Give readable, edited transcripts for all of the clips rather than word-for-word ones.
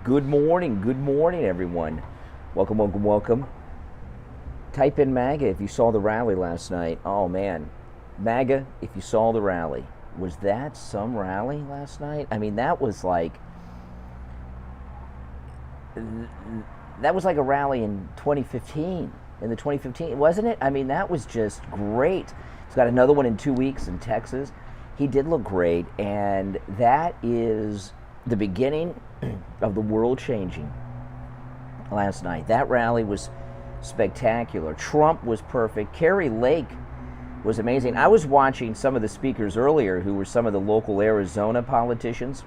Good morning, everyone. Welcome. Type in MAGA if you saw the rally last night. Oh man, MAGA if you saw the rally. Was that some rally last night? I mean, that was like a rally in 2015. In the 2015, wasn't it? I mean, that was just great. He's got another one in 2 weeks in Texas. He did look great, and that is the beginning of the world changing last night. That rally was spectacular. Trump was perfect. Kari Lake was amazing. I was watching some of the speakers earlier who were some of the local Arizona politicians.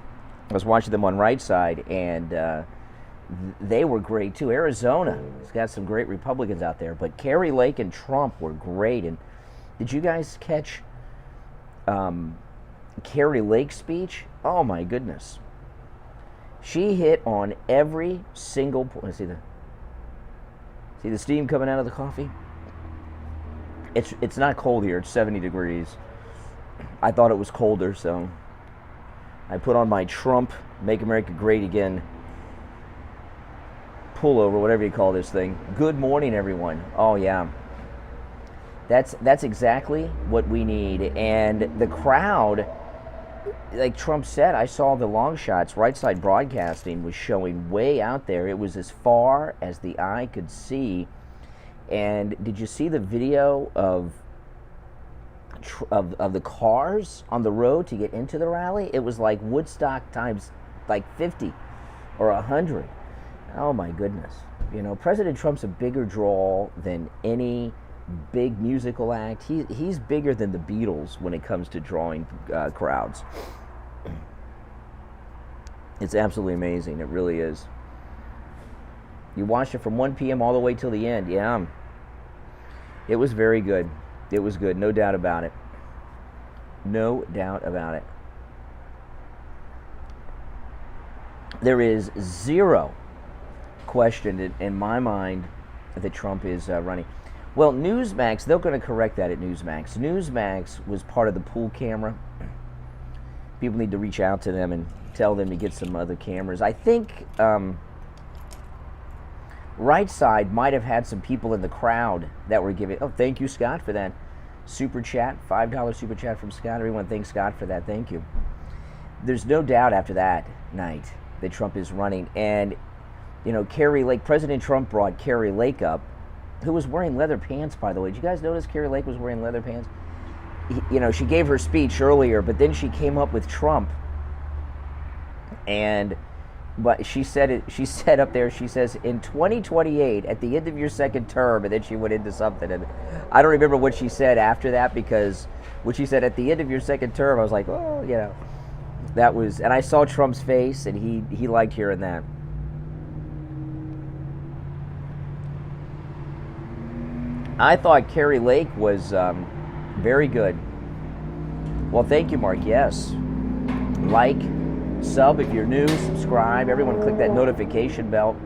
I was watching them on Right Side, and they were great too. Arizona has got some great Republicans out there, but Kari Lake and Trump were great. And did you guys catch Kari Lake's speech? Oh my goodness. She hit on every single point. See the steam coming out of the coffee? It's not cold here. It's 70 degrees. I thought it was colder, so I put on my Trump Make America Great Again pullover, whatever you call this thing. Good morning, everyone. Oh yeah. That's exactly what we need. And the crowd, like Trump said, I saw the long shots. Right Side Broadcasting was showing way out there. It was as far as the eye could see. And did you see the video of the cars on the road to get into the rally? It was like Woodstock times like 50 or 100. Oh my goodness. You know, President Trump's a bigger draw than any big musical act. He's bigger than the Beatles when it comes to drawing crowds. It's absolutely amazing. It really is. You watched it from 1 p.m. all the way till the end. Yeah. It was very good. It was good. No doubt about it. No doubt about it. There is zero question in my mind that Trump is running. Well, Newsmax, they're going to correct that at Newsmax. Newsmax was part of the pool camera. People need to reach out to them and tell them to get some other cameras. I think Right Side might have had some people in the crowd that were giving. Oh, thank you, Scott, for that super chat. $5 super chat from Scott. Everyone thanks Scott for that. Thank you. There's no doubt after that night that Trump is running. And, you know, Kari Lake, President Trump brought Kari Lake up, who was wearing leather pants, by the way. Did you guys notice Kari Lake was wearing leather pants? You know, she gave her speech earlier, but then she came up with Trump. But she said up there, she says, in 2028, at the end of your second term, and then she went into something. And I don't remember what she said after that, because when she said at the end of your second term, I was like, oh, you know. That was, and I saw Trump's face, and he liked hearing that. I thought Kari Lake was very good. Well, thank you, Mark. Yes. Like, sub if you're new, subscribe. Everyone click that notification bell.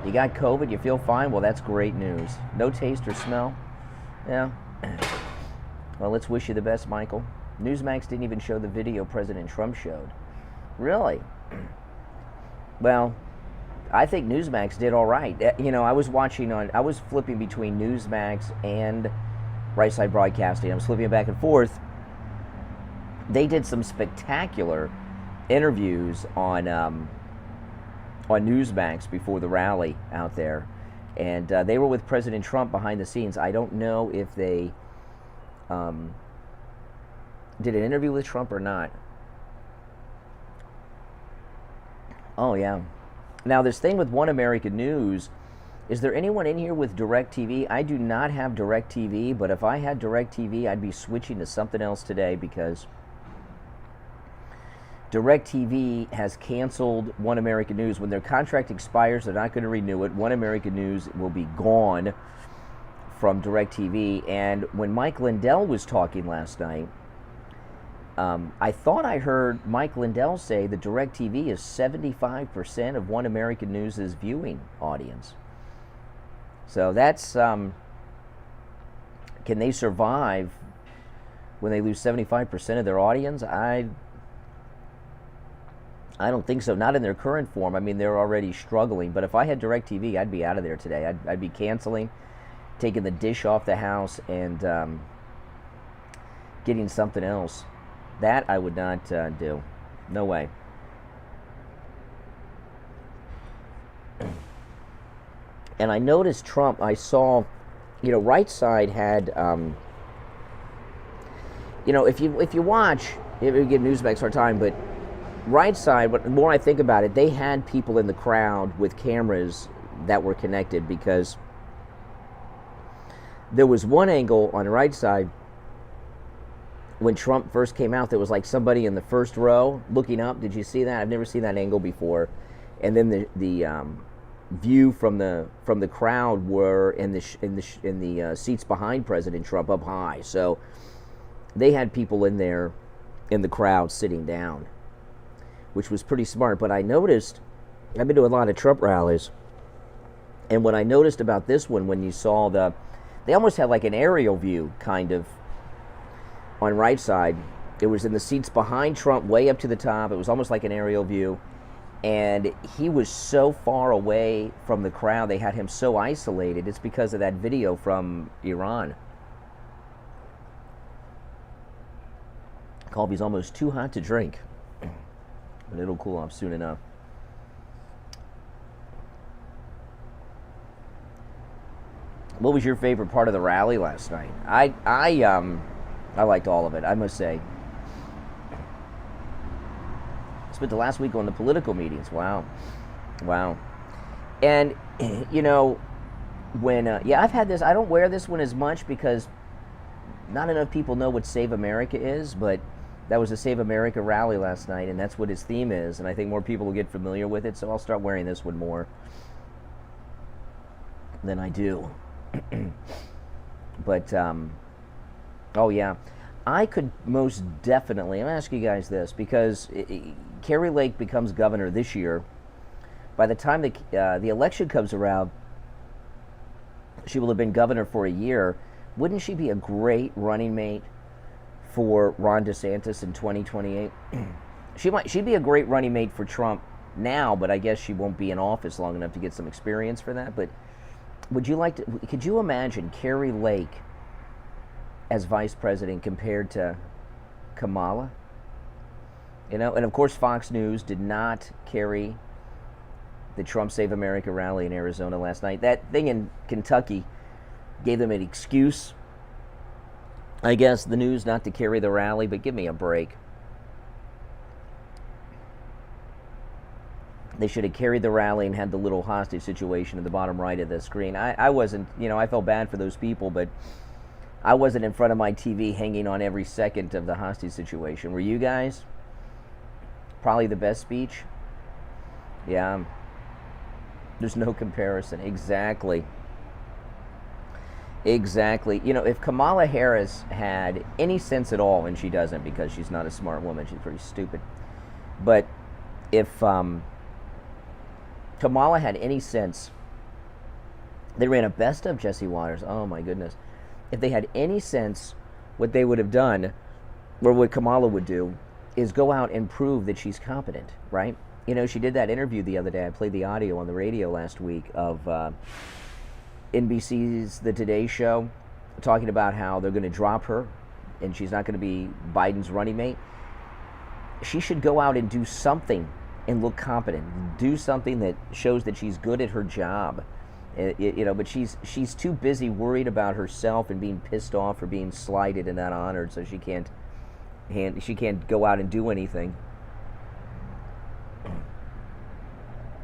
You got COVID, you feel fine? Well, that's great news. No taste or smell? Yeah. Well, let's wish you the best, Michael. Newsmax didn't even show the video President Trump showed. Really? Well, I think Newsmax did all right. You know, I was flipping between Newsmax and Right Side Broadcasting. I was flipping back and forth. They did some spectacular interviews on Newsmax before the rally out there, and they were with President Trump behind the scenes. I don't know if they did an interview with Trump or not. Oh yeah. Now, this thing with One American News, is there anyone in here with DirecTV? I do not have DirecTV, but if I had DirecTV, I'd be switching to something else today, because DirecTV has canceled One American News. When their contract expires, they're not going to renew it. One American News will be gone from DirecTV. And when Mike Lindell was talking last night, I thought I heard Mike Lindell say that DirecTV is 75% of One American News' viewing audience. So that's, can they survive when they lose 75% of their audience? I I don't think so. Not in their current form. I mean, they're already struggling. But if I had DirecTV, I'd be out of there today. I'd be canceling, taking the dish off the house, and getting something else. That I would not do. No way. And I noticed Trump, I saw, right side had, if you watch, it would give Newsmax a hard time, but right side, but the more I think about it, they had people in the crowd with cameras that were connected, because there was one angle on the right side when Trump first came out, there was like somebody in the first row looking up. Did you see that? I've never seen that angle before. And then the view from the crowd were in the seats behind President Trump up high. So they had people in there in the crowd sitting down, which was pretty smart. But I noticed, I've been to a lot of Trump rallies, and what I noticed about this one, when you saw they almost had like an aerial view kind of on right side. It was in the seats behind Trump, way up to the top. It was almost like an aerial view. And he was so far away from the crowd. They had him so isolated. It's because of that video from Iran. Coffee's almost too hot to drink, but it'll cool off soon enough. What was your favorite part of the rally last night? I liked all of it, I must say. Spent the last week on the political meetings. Wow. And, when, I've had this, I don't wear this one as much because not enough people know what Save America is, but that was a Save America rally last night, and that's what its theme is, and I think more people will get familiar with it, so I'll start wearing this one more than I do. But, oh yeah, I could most definitely, I'm going to ask you guys this, because Kari Lake becomes governor this year. By the time the election comes around, she will have been governor for a year. Wouldn't she be a great running mate for Ron DeSantis in 2028? She'd be a great running mate for Trump now, but I guess she won't be in office long enough to get some experience for that. But could you imagine Kari Lake as vice president compared to Kamala? And of course Fox News did not carry the Trump Save America rally in Arizona last night. That thing in Kentucky gave them an excuse, I guess, the news not to carry the rally, but give me a break. They should have carried the rally and had the little hostage situation at the bottom right of the screen. I wasn't, I felt bad for those people, but I wasn't in front of my TV hanging on every second of the hostage situation. Were you guys? Probably the best speech? Yeah. There's no comparison. Exactly. If Kamala Harris had any sense at all, and she doesn't because she's not a smart woman, she's pretty stupid. But if Kamala had any sense, they ran a best of Jesse Waters. Oh my goodness. If they had any sense, what they would have done, or what Kamala would do, is go out and prove that she's competent, right? She did that interview the other day. I played the audio on the radio last week of NBC's The Today Show, talking about how they're going to drop her and she's not going to be Biden's running mate. She should go out and do something and look competent. Do something that shows that she's good at her job. But she's too busy worried about herself and being pissed off or being slighted and not honored, so she can't go out and do anything.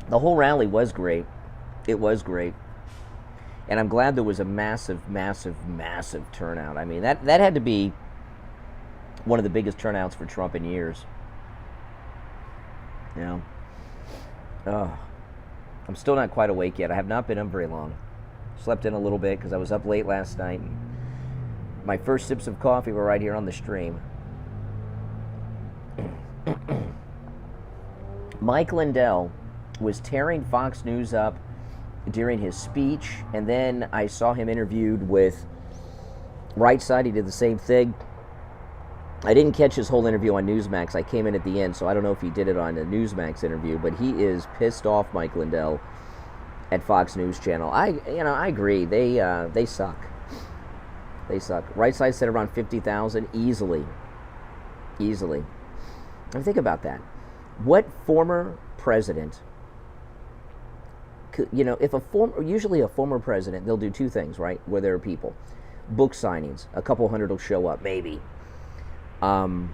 The whole rally was great. It was great. And I'm glad there was a massive turnout. I mean, that had to be one of the biggest turnouts for Trump in years. I'm still not quite awake yet. I have not been up very long. Slept in a little bit because I was up late last night. My first sips of coffee were right here on the stream. Mike Lindell was tearing Fox News up during his speech, and then I saw him interviewed with Right Side. He did the same thing. I didn't catch his whole interview on Newsmax. I came in at the end, so I don't know if he did it on a Newsmax interview, but he is pissed off, Mike Lindell, at Fox News Channel. I agree. They suck. They suck. Right side said around 50,000 easily. Easily. I mean, think about that. What former president could, usually a former president, they'll do two things, right? Where there are people. Book signings. A couple hundred will show up, maybe. And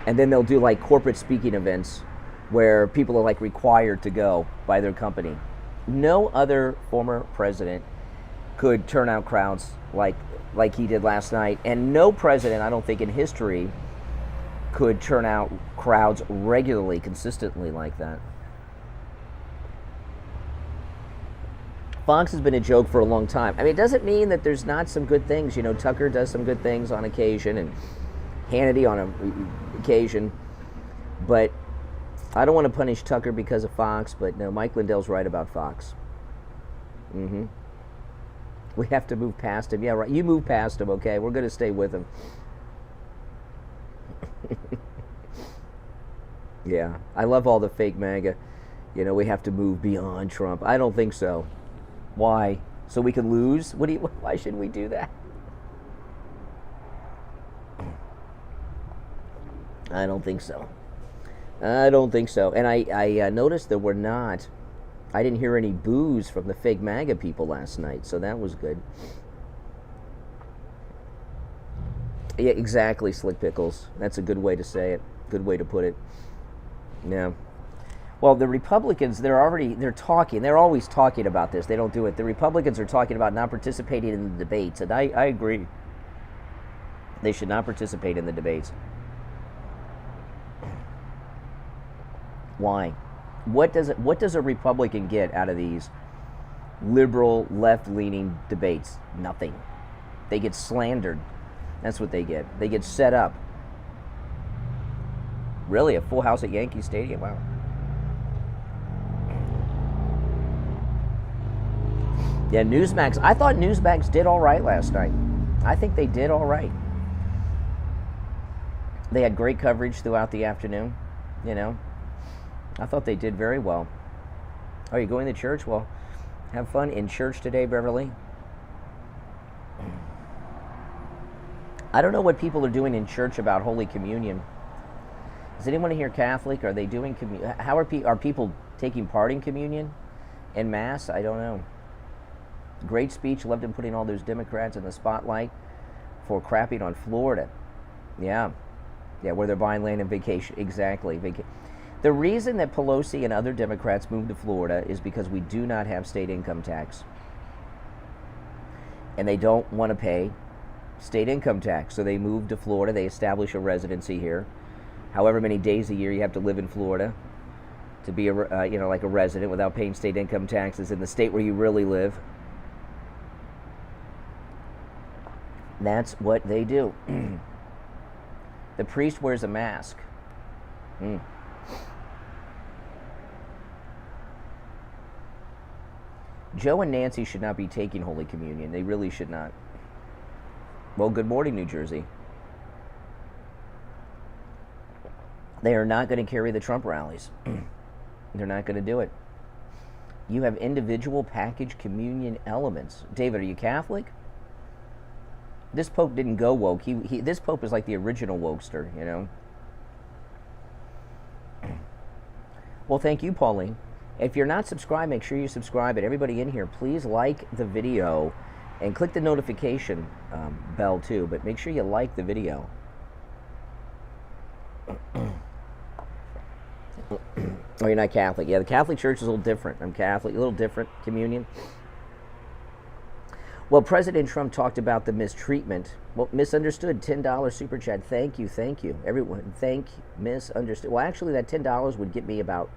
then they'll do like corporate speaking events where people are like required to go by their company. No other former president could turn out crowds like he did last night, and no president, I don't think, in history could turn out crowds regularly, consistently like that. Fox has been a joke for a long time. I mean, it doesn't mean that there's not some good things. Tucker does some good things on occasion, and Hannity on occasion, but I don't want to punish Tucker because of Fox, but no, Mike Lindell's right about Fox. We have to move past him. Yeah, right. You move past him, okay? We're going to stay with him. Yeah, I love all the fake MAGA. We have to move beyond Trump. I don't think so. Why? So we can lose? Why should we do that? I don't think so. I don't think so. And I noticed there were not, I didn't hear any boos from the fake MAGA people last night, so that was good. Yeah, exactly, Slick Pickles. That's a good way to say it. Good way to put it. Yeah. Well, the Republicans, they're always talking about this. They don't do it. The Republicans are talking about not participating in the debates, and I agree. They should not participate in the debates. Why? What does a Republican get out of these liberal, left-leaning debates? Nothing. They get slandered. That's what they get. They get set up. Really? A full house at Yankee Stadium? Wow. Yeah, Newsmax. I thought Newsmax did all right last night. I think they did all right. They had great coverage throughout the afternoon, I thought they did very well. Are you going to church? Well, have fun in church today, Beverly. I don't know what people are doing in church about Holy Communion. Is anyone here Catholic? Are they doing communion? How are people taking part in communion and Mass? I don't know. Great speech. Loved him putting all those Democrats in the spotlight for crapping on Florida. Yeah, where they're buying land and vacation. Exactly. The reason that Pelosi and other Democrats moved to Florida is because we do not have state income tax. And they don't want to pay state income tax. So they moved to Florida. They establish a residency here. However many days a year you have to live in Florida to be like a resident without paying state income taxes in the state where you really live. That's what they do. The priest wears a mask. Joe and Nancy should not be taking Holy Communion. They really should not. Well, good morning, New Jersey. They are not going to carry the Trump rallies. They're not going to do it. You have individual package communion elements. David, are you Catholic? This Pope didn't go woke. This Pope is like the original wokester, Well, thank you, Pauline. If you're not subscribed, make sure you subscribe. And everybody in here, please like the video and click the notification bell too. But make sure you like the video. Oh, you're not Catholic. Yeah, the Catholic Church is a little different. I'm Catholic, a little different communion. Well, President Trump talked about the mistreatment. Well, misunderstood. $10 super chat. Thank you. Everyone, misunderstood. Well, actually, that $10 would get me about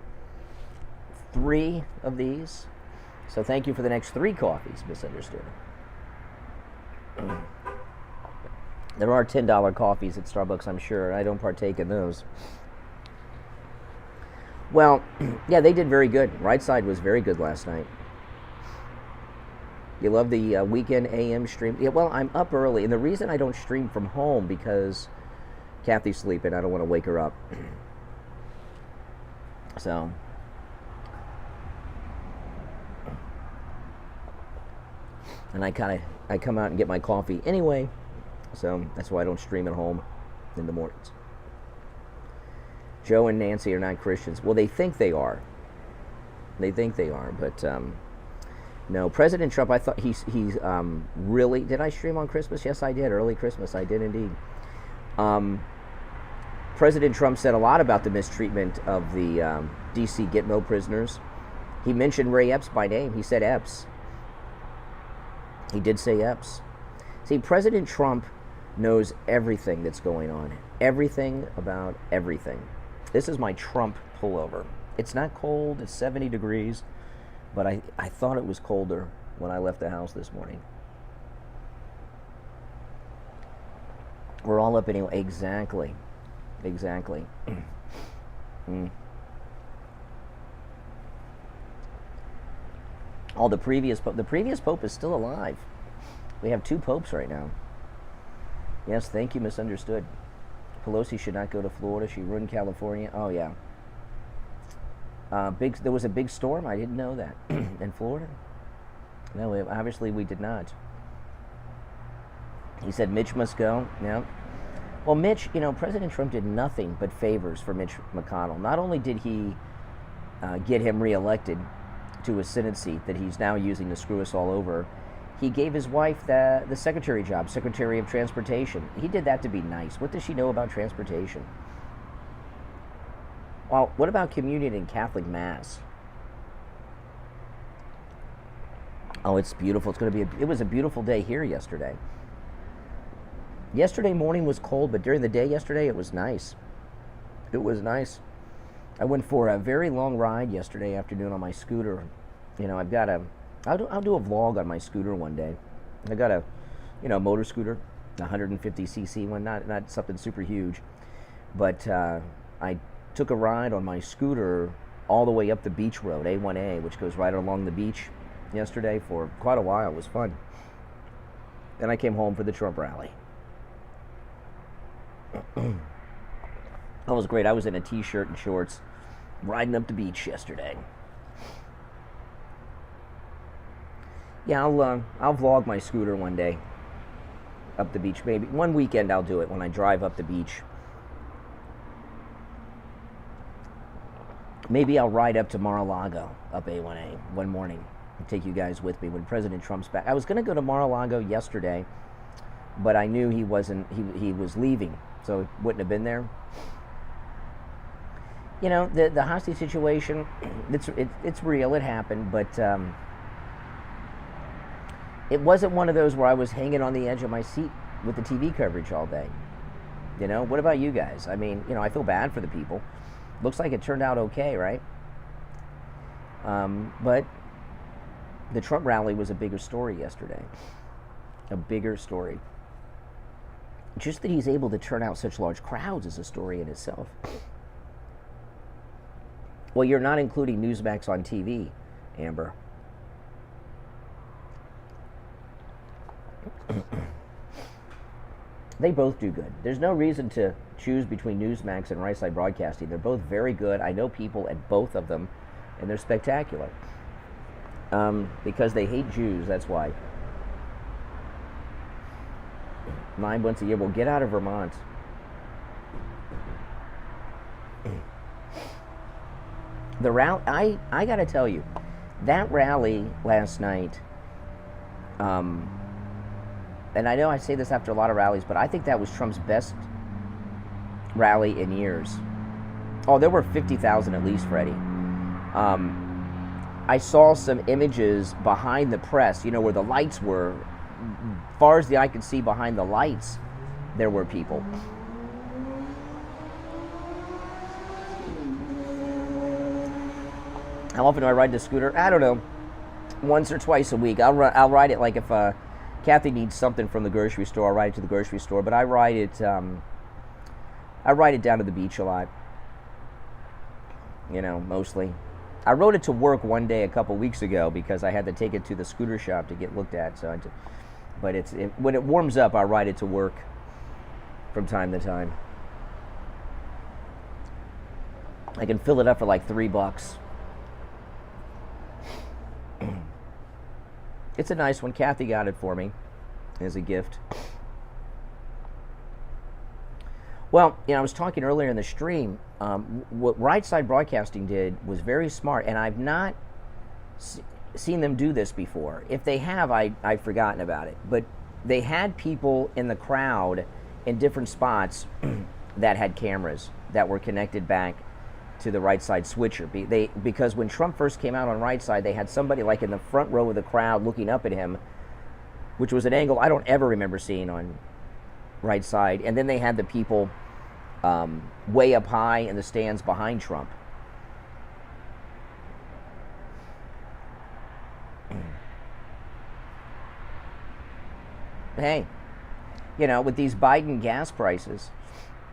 3 of these. So thank you for the next 3 coffees, misunderstood. There are $10 coffees at Starbucks, I'm sure. I don't partake in those. Well, yeah, they did very good. Right side was very good last night. You love the weekend AM stream? Yeah, well, I'm up early, and the reason I don't stream from home because Kathy's sleeping. I don't want to wake her up. So, and I come out and get my coffee anyway. So that's why I don't stream at home in the mornings. Joe and Nancy are not Christians. Well, they think they are. They think they are, but no. President Trump, I thought he's really. Did I stream on Christmas? Yes, I did. Early Christmas, I did indeed. President Trump said a lot about the mistreatment of the D.C. Gitmo prisoners. He mentioned Ray Epps by name. He said Epps. He did say Epps. See, President Trump knows everything that's going on. Everything about everything. This is my Trump pullover. It's not cold. It's 70 degrees. But I thought it was colder when I left the house this morning. We're all up anyway. Exactly. Exactly. Oh, the previous pope is still alive. We have 2 popes right now. Yes, thank you, misunderstood. Pelosi should not go to Florida. She ruined California. Oh, yeah. There was a big storm. I didn't know that. In Florida? No, obviously we did not. He said Mitch must go. Yeah. Well, Mitch, President Trump did nothing but favors for Mitch McConnell. Not only did he get him reelected to a Senate seat that he's now using to screw us all over, he gave his wife the secretary job, Secretary of Transportation. He did that to be nice. What does she know about transportation? Well, what about communion and Catholic Mass? Oh, it's beautiful. It was a beautiful day here yesterday. Yesterday morning was cold, but during the day yesterday, it was nice. It was nice. I went for a very long ride yesterday afternoon on my scooter. I'll do a vlog on my scooter one day. I got a, motor scooter, 150cc one, not something super huge. But I took a ride on my scooter all the way up the beach road, A1A, which goes right along the beach yesterday for quite a while. It was fun. Then I came home for the Trump rally. That was great. I was in a t-shirt and shorts riding up the beach yesterday. Yeah, I'll vlog my scooter one day up the beach. Maybe one weekend I'll do it when I drive up the beach. Maybe I'll ride up to Mar-a-Lago, up A1A, one morning, and take you guys with me when President Trump's back. I was going to go to Mar-a-Lago yesterday, but I knew he was leaving, so it wouldn't have been there. The hostage situation, it's real, it happened, but it wasn't one of those where I was hanging on the edge of my seat with the TV coverage all day. What about you guys? I mean, I feel bad for the people. Looks like it turned out okay, right? But the Trump rally was a bigger story yesterday. A bigger story. Just that he's able to turn out such large crowds is a story in itself. Well, you're not including Newsmax on TV, Amber. They both do good. There's no reason to choose between Newsmax and Right Side Broadcasting. They're both very good. I know people at both of them, and they're spectacular. Because they hate Jews, that's why. 9 once a year. Well, get out of Vermont. The rally, I got to tell you, that rally last night, and I know I say this after a lot of rallies, but I think that was Trump's best rally in years. Oh, there were 50,000 at least, Freddie. I saw some images behind the press, where the lights were. Far as the eye could see behind the lights, there were people. How often do I ride the scooter? I don't know. Once or twice a week. I'll ride it like if Kathy needs something from the grocery store. I'll ride it to the grocery store. But I ride it down to the beach a lot. Mostly. I rode it to work one day a couple weeks ago because I had to take it to the scooter shop to get looked at. But when it warms up, I ride it to work from time to time. I can fill it up for like $3. It's a nice one. Kathy got it for me as a gift. Well, I was talking earlier in the stream. What Right Side Broadcasting did was very smart, and I've not seen them do this before. If they have, I've forgotten about it. But they had people in the crowd in different spots that had cameras that were connected back to the Right Side switcher. Because when Trump first came out on Right Side, they had somebody like in the front row of the crowd looking up at him, which was an angle I don't ever remember seeing on Right Side. And then they had the people way up high in the stands behind Trump. Hey, with these Biden gas prices,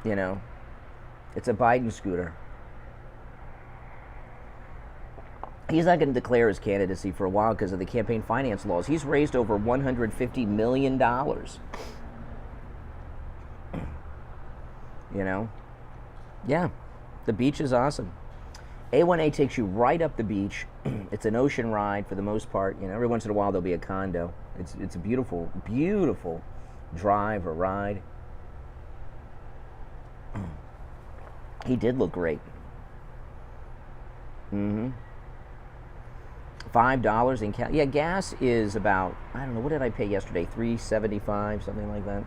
it's a Biden scooter. He's not going to declare his candidacy for a while because of the campaign finance laws. He's raised over $150 million. Yeah, the beach is awesome. A1A takes you right up the beach. It's an ocean ride for the most part. Every once in a while there'll be a condo. It's a beautiful, beautiful drive or ride. He did look great. $5 in gas. Yeah, gas is about, I don't know, what did I pay yesterday? $3.75, something like that.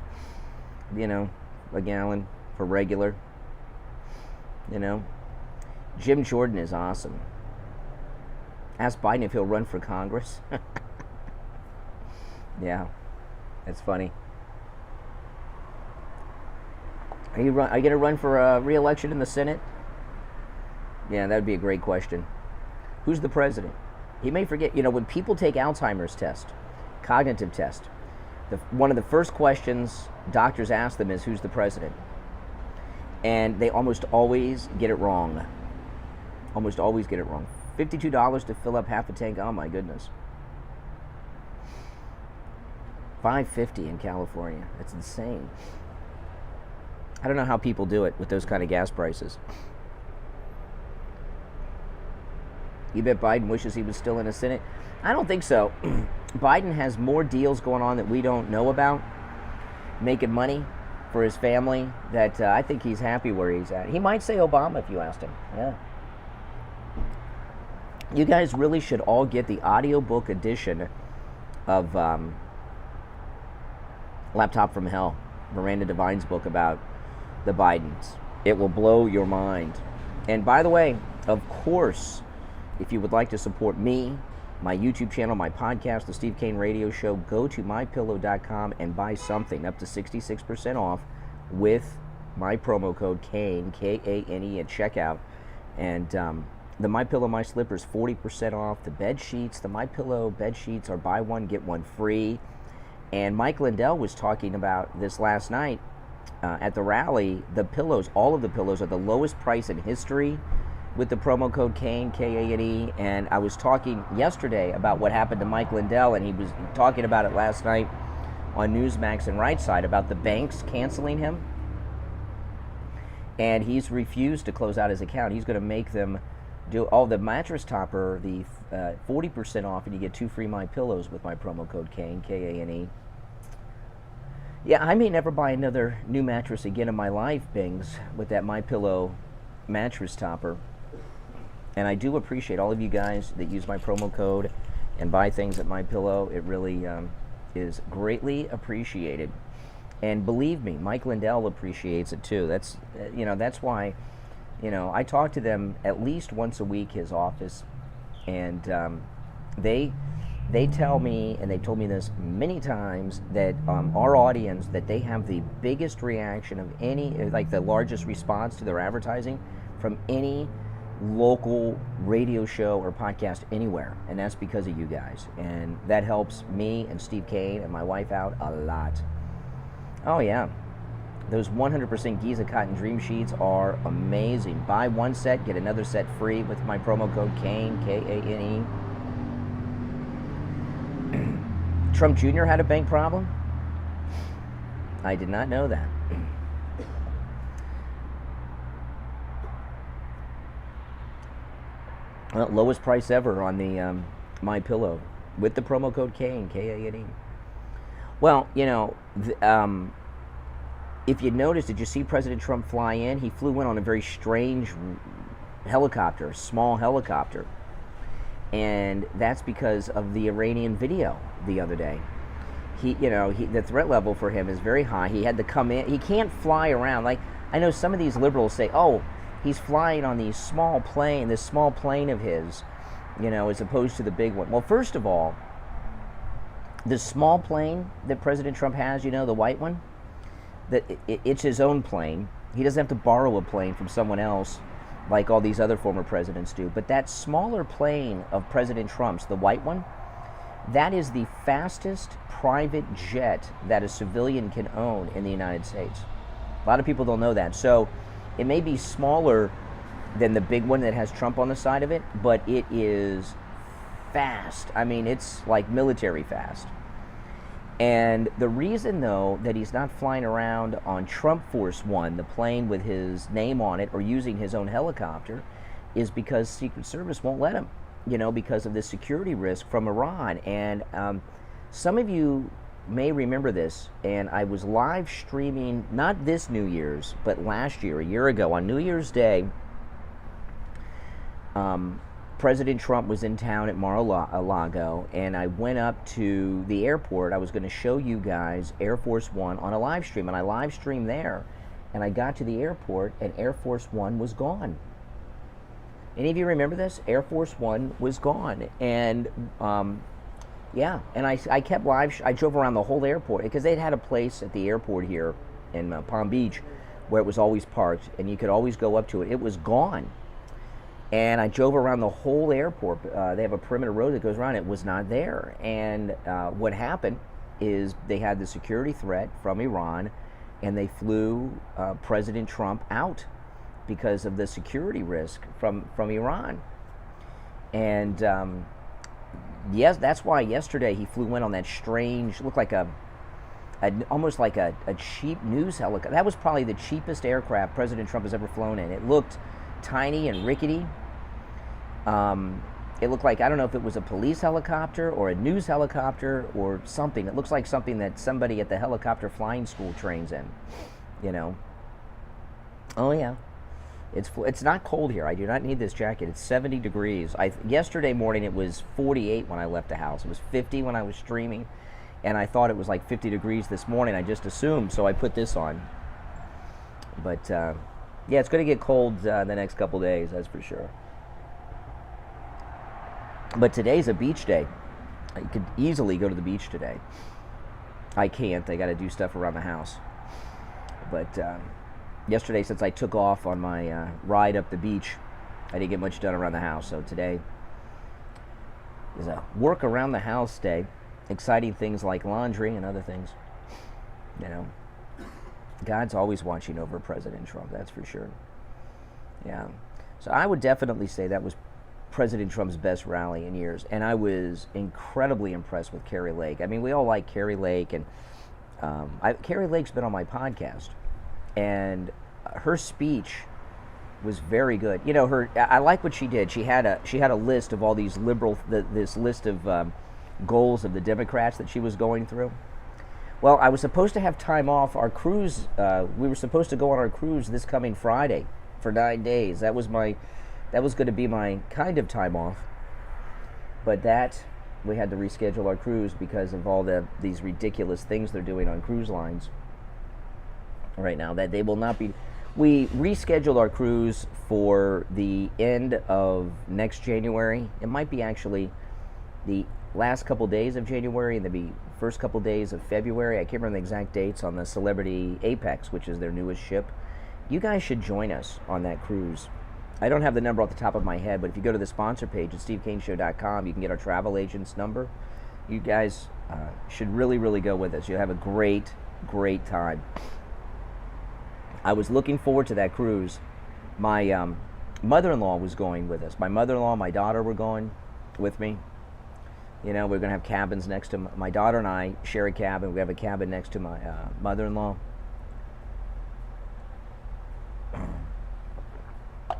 A gallon for regular. Jim Jordan is awesome. Ask Biden if he'll run for Congress. Yeah, that's funny. Are you going to run for a re-election in the Senate? Yeah, that would be a great question. Who's the president? He may forget. When people take Alzheimer's test, cognitive test, one of the first questions doctors ask them is, who's the president? And they almost always get it wrong. Almost always get it wrong. $52 to fill up half a tank. Oh my goodness. $5.50 in California. That's insane. I don't know how people do it with those kind of gas prices. You bet Biden wishes he was still in the Senate? I don't think so. Biden has more deals going on that we don't know about, making money for his family, that I think he's happy where he's at. He might say Obama if you asked him. Yeah. You guys really should all get the audiobook edition of Laptop from Hell, Miranda Devine's book about the Bidens. It will blow your mind. And by the way, of course, if you would like to support me, my YouTube channel, my podcast, the Steve Kane Radio Show, go to MyPillow.com and buy something up to 66% off with my promo code KANE, K-A-N-E, at checkout. And the MyPillow My Slippers, 40% off. The bed sheets, the MyPillow bed sheets are buy one, get one free. And Mike Lindell was talking about this last night at the rally. The pillows, all of the pillows, are the lowest price in history with the promo code KANE, K-A-N-E. And I was talking yesterday about what happened to Mike Lindell, and he was talking about it last night on Newsmax and Right Side about the banks canceling him. And he's refused to close out his account. He's going to make them do the mattress topper, the 40% off, and you get 2 free MyPillows with my promo code KANE, K-A-N-E. Yeah, I may never buy another new mattress again in my life, Bings, with that MyPillow mattress topper. And I do appreciate all of you guys that use my promo code and buy things at MyPillow. It really is greatly appreciated. And believe me, Mike Lindell appreciates it too. That's that's why, I talk to them at least once a week, his office, and they tell me, and they told me this many times, that our audience, that they have the biggest reaction of any, like the largest response to their advertising from any local radio show or podcast anywhere, and that's because of you guys. And that helps me and Steve Kane and my wife out a lot. Oh yeah, those 100% Giza cotton dream sheets are amazing. Buy one set, get another set free with my promo code KANE, K-A-N-E. Trump Jr. had a bank problem? I did not know that. Lowest price ever on the MyPillow with the promo code Kane, K-A-N-E. Well, if you noticed, did you see President Trump fly in? He flew in on a very strange helicopter, small helicopter. And that's because of the Iranian video the other day. The threat level for him is very high. He had to come in. He can't fly around. Like, I know some of these liberals say, oh, he's flying on this small plane of his, as opposed to the big one. Well, first of all, the small plane that President Trump has, the white one, it's his own plane. He doesn't have to borrow a plane from someone else like all these other former presidents do. But that smaller plane of President Trump's, the white one, that is the fastest private jet that a civilian can own in the United States. A lot of people don't know that. So it may be smaller than the big one that has Trump on the side of it, but it is fast. I mean, it's like military fast. And the reason, though, that he's not flying around on Trump Force One, the plane with his name on it, or using his own helicopter, is because Secret Service won't let him, because of the security risk from Iran. And some of you may remember this, and I was live streaming, not this New Year's, but last year, a year ago, on New Year's Day. President Trump was in town at Mar-a-Lago, and I went up to the airport. I was going to show you guys Air Force One on a live stream, and I live streamed there, and I got to the airport, and Air Force One was gone. Any of you remember this? Air Force One was gone, and yeah, and I kept I drove around the whole airport, because they'd had a place at the airport here in Palm Beach where it was always parked, and you could always go up to it. It was gone. And I drove around the whole airport. They have a perimeter road that goes around. It was not there. And what happened is they had the security threat from Iran, and they flew President Trump out because of the security risk from Iran. And yes, that's why yesterday he flew in on that strange, looked like almost like a cheap news helicopter. That was probably the cheapest aircraft President Trump has ever flown in. It looked tiny and rickety. It looked like, I don't know if it was a police helicopter or a news helicopter or something. It looks like something that somebody at the helicopter flying school trains in, Oh yeah, it's not cold here. I do not need this jacket. It's 70 degrees. Yesterday morning it was 48 when I left the house. It was 50 when I was streaming, and I thought it was like 50 degrees this morning. I just assumed, so I put this on. But yeah, it's going to get cold the next couple days, that's for sure. But today's a beach day. I could easily go to the beach today. I can't. I got to do stuff around the house. But yesterday, since I took off on my ride up the beach, I didn't get much done around the house. So today is a work around the house day. Exciting things like laundry and other things. God's always watching over President Trump, that's for sure. Yeah. So I would definitely say that was President Trump's best rally in years. And I was incredibly impressed with Kari Lake. I mean, we all like Kari Lake, and Kari Lake's been on my podcast. And her speech was very good. I like what she did. She had a list of all these this list of goals of the Democrats that she was going through. Well, I was supposed to have time off. Our cruise, we were supposed to go on our cruise this coming Friday for 9 days. That was going to be my kind of time off. But we had to reschedule our cruise because of all these ridiculous things they're doing on cruise lines right now. That they will not be. We rescheduled our cruise for the end of next January. It might be actually the last couple days of January and the first couple days of February. I can't remember the exact dates on the Celebrity Apex, which is their newest ship. You guys should join us on that cruise. I don't have the number off the top of my head, but if you go to the sponsor page at SteveKaneShow.com, you can get our travel agent's number. You guys should really, really go with us. You'll have a great, great time. I was looking forward to that cruise. My mother-in-law was going with us. My mother-in-law, my daughter were going with me. We're going to have cabins next to my daughter and I share a cabin. We have a cabin next to my mother-in-law.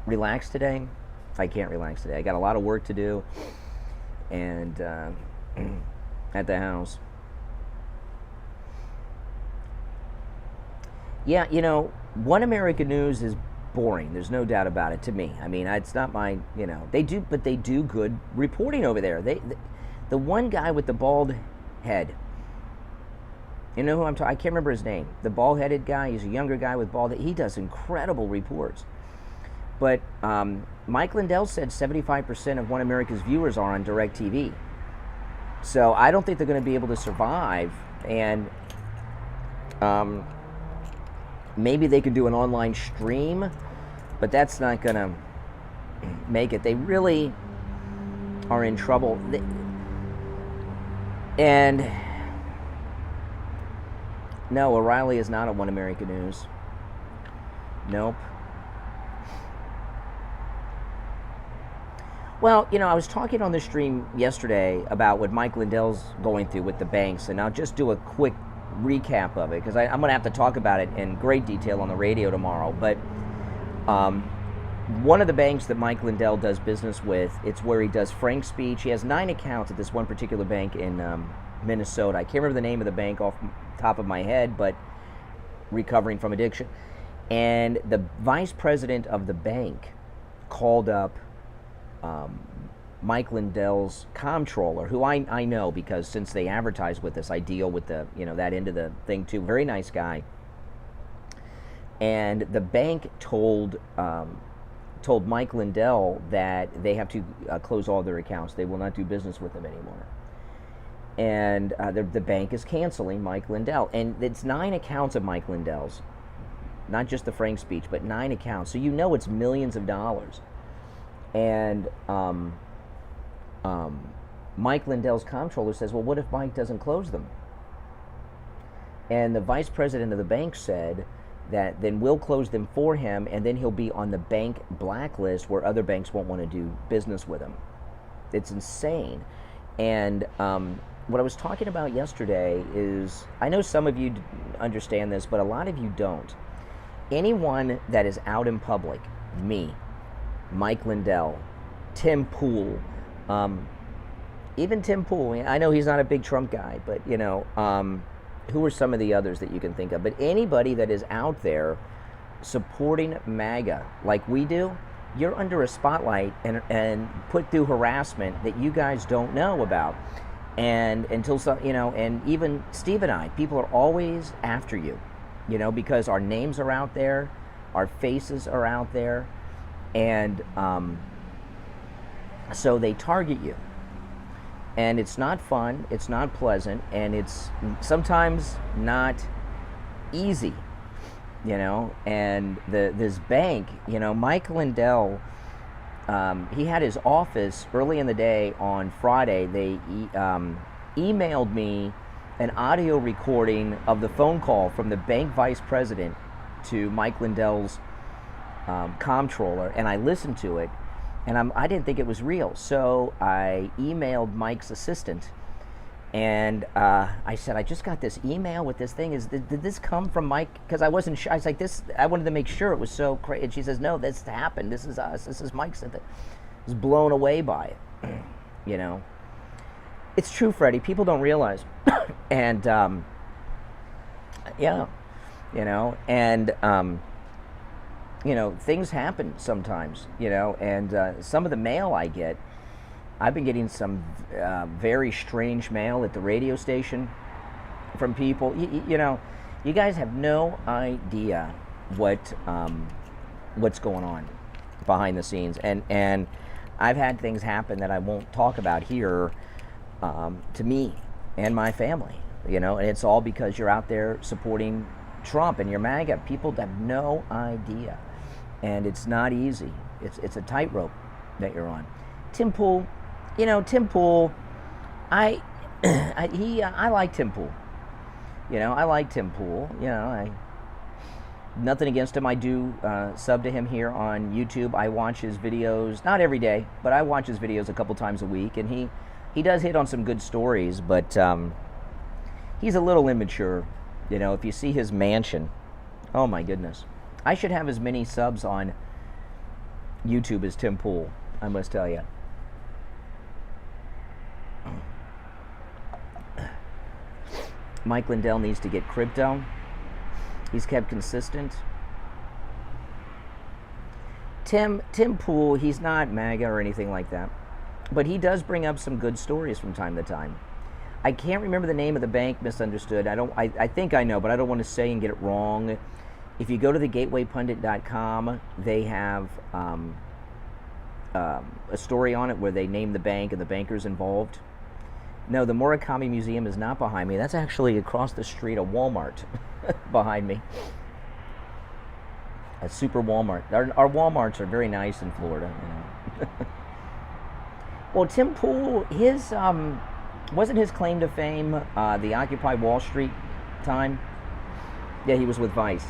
Relaxed today. I can't relax today. I got a lot of work to do, and at the house. Yeah, you know, One America News is boring. There's no doubt about it to me. I mean, it's not my, you know, they do good reporting over there. The one guy with the bald head, you know who I'm talking? I can't remember his name. The bald-headed guy. He's a younger guy with bald. He does incredible reports. But Mike Lindell said 75% of One America's viewers are on DirecTV. So I don't think they're going to be able to survive. And maybe they could do an online stream, but that's not going to make it. They really are in trouble. And no, O'Reilly is not on One America News. Nope. Well, you know, I was talking on the stream yesterday about what Mike Lindell's going through with the banks, and I'll just do a quick recap of it, because I'm going to have to talk about it in great detail on the radio tomorrow. But one of the banks that Mike Lindell does business with, it's where he does frank speech. He has 9 accounts at this one particular bank in Minnesota. I can't remember the name of the bank off the top of my head, but recovering from addiction. And the vice president of the bank called up Mike Lindell's comptroller, who I know, because since they advertise with us, I deal with the, you know, that end of the thing too. Very nice guy. And the bank told Mike Lindell that they have to close all their accounts. They will not do business with them anymore. And the bank is canceling Mike Lindell. And it's 9 accounts of Mike Lindell's, not just the frank speech, but 9 accounts. So you know it's millions of dollars. And Mike Lindell's comptroller says, well, what if Mike doesn't close them? And the vice president of the bank said that then we'll close them for him, and then he'll be on the bank blacklist where other banks won't want to do business with him. It's insane. And what I was talking about yesterday is, I know some of you understand this, but a lot of you don't. Anyone that is out in public, me, Mike Lindell, Tim Pool, even Tim Pool, I know he's not a big Trump guy, but you know, who are some of the others that you can think of? But anybody that is out there supporting MAGA like we do, you're under a spotlight and put through harassment that you guys don't know about. And until some, you know, and even Steve and I, people are always after you, you know, because our names are out there, our faces are out there, and so they target you. And it's not fun, it's not pleasant, and it's sometimes not easy, you know. And this bank, you know, Mike Lindell, he had his office early in the day on Friday. They emailed me an audio recording of the phone call from the bank vice president to Mike Lindell's comptroller, and I listened to it. And I didn't think it was real, so I emailed Mike's assistant, and I said, I just got this email with this thing. Did this come from Mike? Because I wasn't sure. I was like, I wanted to make sure it was so crazy. And she says, no, this happened. This is us. This is Mike. I was blown away by it. You know, it's true, Freddie. People don't realize, and yeah, you know, and. You know, things happen sometimes, you know, and some of the mail I get, I've been getting some very strange mail at the radio station from people. You know, you guys have no idea what's going on behind the scenes, and I've had things happen that I won't talk about here to me and my family, you know, and it's all because you're out there supporting Trump and you're MAGA. People have no idea. And it's not easy. It's a tightrope that you're on. Tim Pool, you know, Tim Pool, I like Tim Pool. You know, I like Tim Pool. You know, nothing against him. I do sub to him here on YouTube. I watch his videos, not every day, but I watch his videos a couple times a week, and he does hit on some good stories, but he's a little immature. You know, if you see his mansion, oh my goodness. I should have as many subs on YouTube as Tim Pool. I must tell you. Mike Lindell needs to get crypto. He's kept consistent. Tim Pool, he's not MAGA or anything like that, but he does bring up some good stories from time to time. I can't remember the name of the bank, misunderstood. I think I know, but I don't want to say and get it wrong. If you go to thegatewaypundit.com, they have a story on it where they name the bank and the bankers involved. No, the Murakami Museum is not behind me. That's actually across the street, a Walmart behind me. A super Walmart. Our Walmarts are very nice in Florida, you know. Well, Tim Pool, his wasn't his claim to fame the Occupy Wall Street time? Yeah, he was with Vice.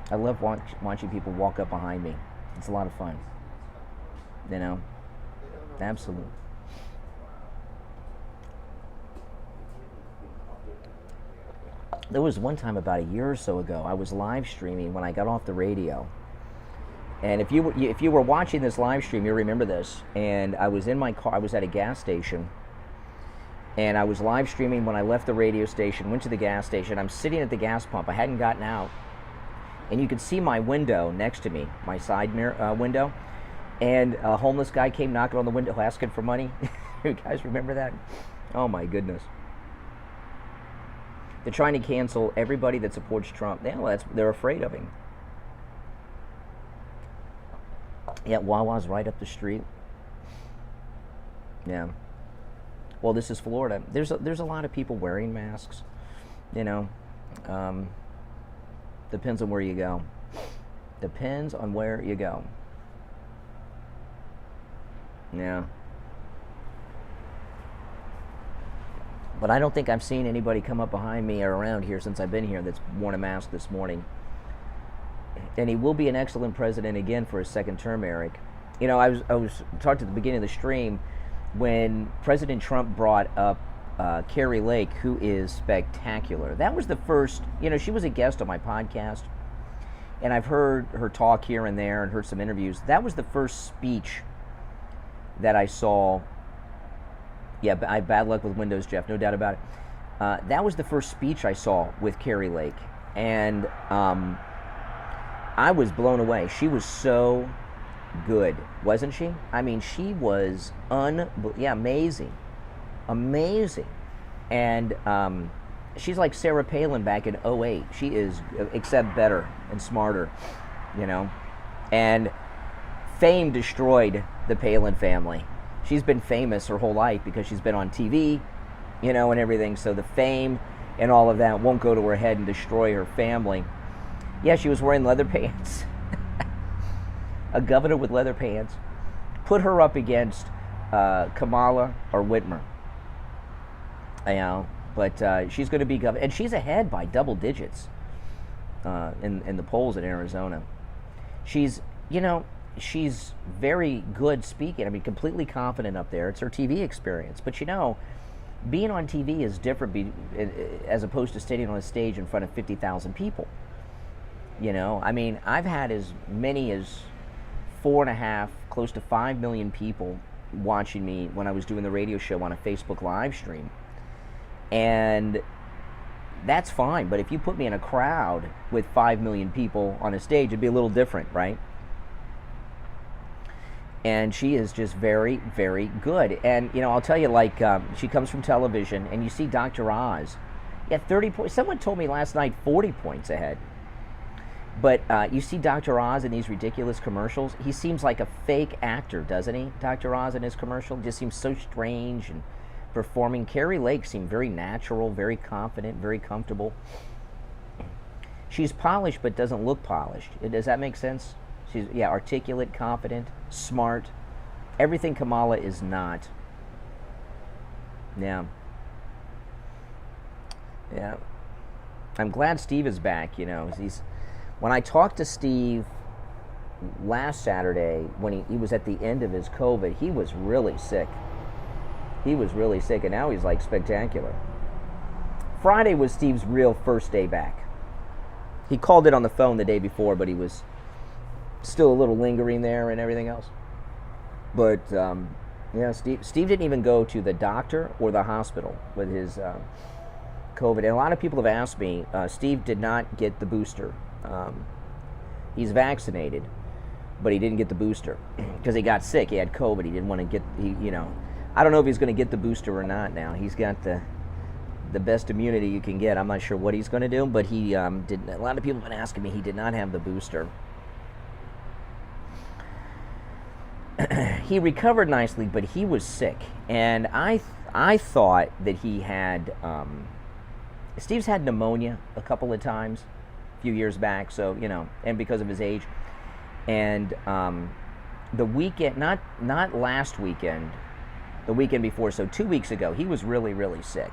I love watching people walk up behind me. It's a lot of fun. You know? Absolutely. There was one time about a year or so ago, I was live streaming when I got off the radio. And if you were watching this live stream, you remember this. And I was in my car, I was at a gas station. And I was live streaming when I left the radio station, went to the gas station. I'm sitting at the gas pump. I hadn't gotten out. And you could see my window next to me, my side mirror window. And a homeless guy came knocking on the window asking for money. You guys remember that? Oh my goodness. They're trying to cancel everybody that supports Trump. They're afraid of him. Yeah, Wawa's right up the street. Yeah. Well, this is Florida. There's a lot of people wearing masks. You know, depends on where you go. Depends on where you go. Yeah. But I don't think I've seen anybody come up behind me or around here since I've been here that's worn a mask this morning. And he will be an excellent president again for his second term, Eric. You know, I was talking at the beginning of the stream when President Trump brought up Kari Lake, who is spectacular. That was the first, you know, she was a guest on my podcast, and I've heard her talk here and there and heard some interviews. That was the first speech that I saw. Yeah, I have bad luck with Windows, Jeff, no doubt about it. That was the first speech I saw with Kari Lake, and I was blown away. She was so good, wasn't she? I mean, she was amazing. Amazing. And she's like Sarah Palin back in 2008. She is, except better and smarter, you know. And fame destroyed the Palin family. She's been famous her whole life because she's been on TV, you know, and everything. So the fame and all of that won't go to her head and destroy her family. Yeah, she was wearing leather pants. A governor with leather pants. Put her up against Kamala or Whitmer. You know, but she's going to be governor, and she's ahead by double digits in the polls in Arizona. She's, you know, she's very good speaking. I mean, completely confident up there. It's her TV experience. But you know, being on TV is different as opposed to standing on a stage in front of 50,000 people. You know, I mean, I've had as many as 4.5, close to 5 million people watching me when I was doing the radio show on a Facebook live stream. And that's fine. But if you put me in a crowd with 5 million people on a stage, it'd be a little different, right? And she is just very, very good. And, you know, I'll tell you, like, she comes from television, and you see Dr. Oz. Yeah, 30 points. Someone told me last night 40 points ahead. But you see Dr. Oz in these ridiculous commercials. He seems like a fake actor, doesn't he? Dr. Oz in his commercial just seems so strange and performing. Kari Lake seemed very natural, very confident, very comfortable. She's polished but doesn't look polished. Does that make sense? She's, yeah, articulate, confident, smart. Everything Kamala is not. Yeah. Yeah. I'm glad Steve is back, you know. When I talked to Steve last Saturday, when he was at the end of his COVID, he was really sick. He was really sick, and now he's like spectacular. Friday was Steve's real first day back. He called it on the phone the day before, but he was still a little lingering there and everything else. But yeah, Steve didn't even go to the doctor or the hospital with his COVID. And a lot of people have asked me, Steve did not get the booster. He's vaccinated, but he didn't get the booster because he got sick. He had COVID. He didn't want to get, I don't know if he's going to get the booster or not now. He's got the best immunity you can get. I'm not sure what he's going to do, but he did. A lot of people have been asking me. He did not have the booster. He recovered nicely, but he was sick, and I thought that he had. Steve's had pneumonia a couple of times, a few years back. So and because of his age, and the weekend, not last weekend, the weekend before, so 2 weeks ago, he was really, really sick.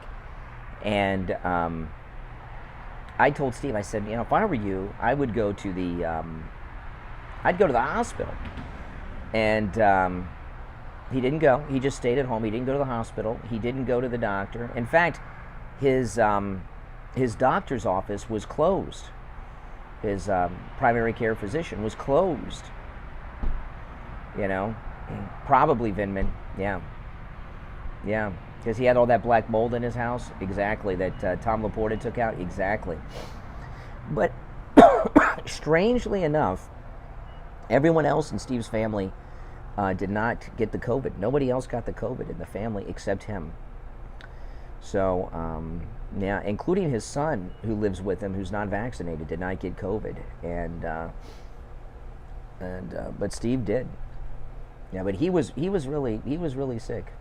And I told Steve, I said, if I were you, I would go to the, I'd go to the hospital. And he didn't go. He just stayed at home. He didn't go to the hospital. He didn't go to the doctor. In fact, his doctor's office was closed. His primary care physician was closed. Probably Vindman. Yeah, because he had all that black mold in his house. Exactly, that Tom Laporta took out. Exactly. But strangely enough, everyone else in Steve's family did not get the COVID. Nobody else got the COVID in the family except him. So, yeah, including his son, who lives with him, who's not vaccinated, did not get COVID, but Steve did. Yeah, but he was really sick.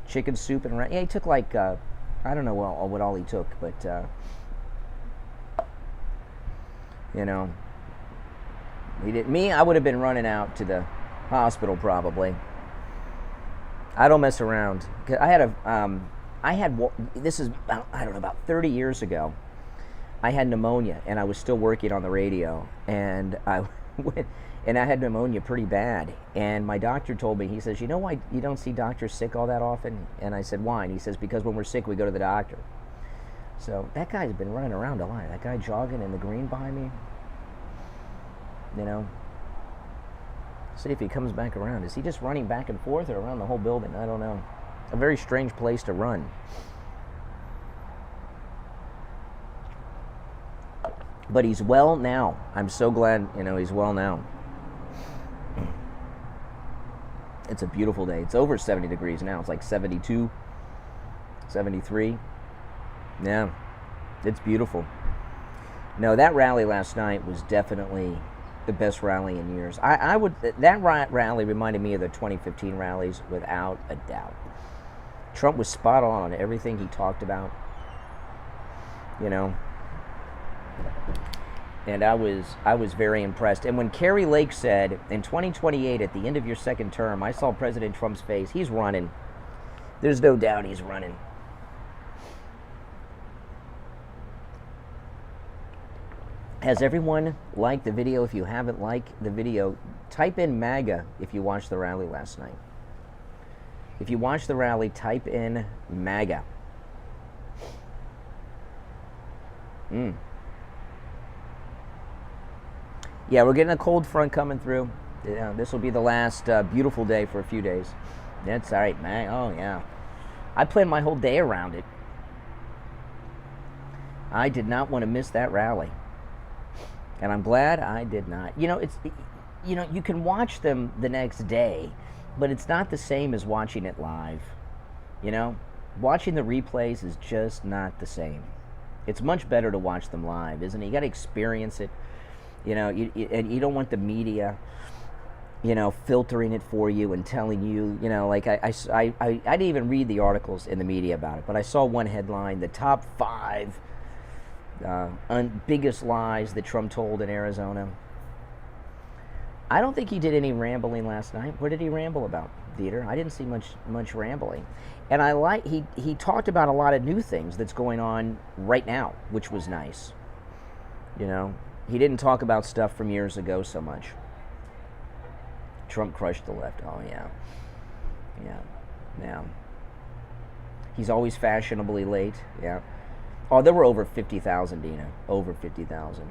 Chicken soup and he took like I don't know what all he took, but he did. Me, I would have been running out to the hospital probably. I don't mess around. This is about, I don't know, about 30 years ago. I had pneumonia, and I was still working on the radio, and I had pneumonia pretty bad. And my doctor told me, he says, "You know why you don't see doctors sick all that often?" And I said, "Why?" And he says, "Because when we're sick, we go to the doctor." So that guy's been running around a lot. That guy jogging in the green behind me. See if he comes back around. Is he just running back and forth or around the whole building? I don't know. A very strange place to run. But he's well now. I'm so glad, he's well now. It's a beautiful day. It's over 70 degrees now. It's like 72, 73. Yeah, it's beautiful. No, that rally last night was definitely the best rally in years. That rally reminded me of the 2015 rallies without a doubt. Trump was spot on everything he talked about, and I was very impressed. And when Kari Lake said, in 2028, at the end of your second term, I saw President Trump's face, he's running. There's no doubt he's running. Has everyone liked the video? If you haven't liked the video, type in MAGA if you watched the rally last night. If you watched the rally, type in MAGA. Yeah, we're getting a cold front coming through. Yeah, this will be the last beautiful day for a few days. That's all right, man. Oh, yeah. I planned my whole day around it. I did not want to miss that rally. And I'm glad I did not. You can watch them the next day, but it's not the same as watching it live. Watching the replays is just not the same. It's much better to watch them live, isn't it? You got to experience it. And you don't want the media, filtering it for you and telling you, like I didn't even read the articles in the media about it, but I saw one headline: the top 5 biggest lies that Trump told in Arizona. I don't think he did any rambling last night. What did he ramble about, Dieter? I didn't see much rambling. And he talked about a lot of new things that's going on right now, which was nice. He didn't talk about stuff from years ago so much. Trump crushed the left. Oh, yeah. Yeah. He's always fashionably late. Yeah. Oh, there were over 50,000, Dina. Over 50,000.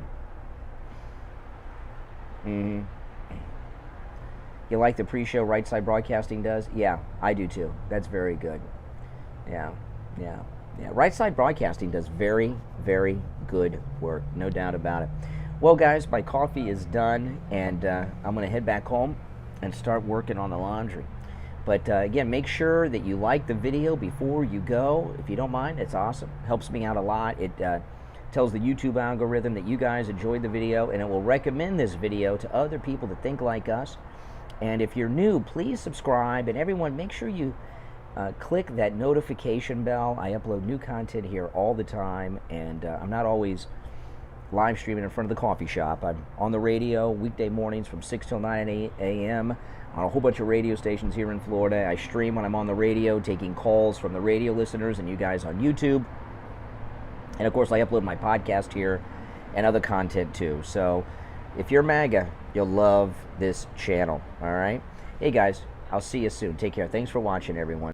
Mm-hmm. You like the pre-show Right Side Broadcasting does? Yeah, I do too. That's very good. Yeah, yeah, yeah. Right Side Broadcasting does very, very good work. No doubt about it. Well, guys, my coffee is done, and I'm going to head back home and start working on the laundry. But again, make sure that you like the video before you go. If you don't mind, it's awesome. Helps me out a lot. It tells the YouTube algorithm that you guys enjoyed the video, and it will recommend this video to other people that think like us. And if you're new, please subscribe. And everyone, make sure you click that notification bell. I upload new content here all the time, and I'm not always live streaming in front of the coffee shop. I'm on the radio weekday mornings from 6 till 9 a.m. on a whole bunch of radio stations here in Florida. I stream when I'm on the radio, taking calls from the radio listeners and you guys on YouTube. And of course, I upload my podcast here and other content too. So if you're MAGA, you'll love this channel, all right? Hey guys, I'll see you soon. Take care. Thanks for watching, everyone.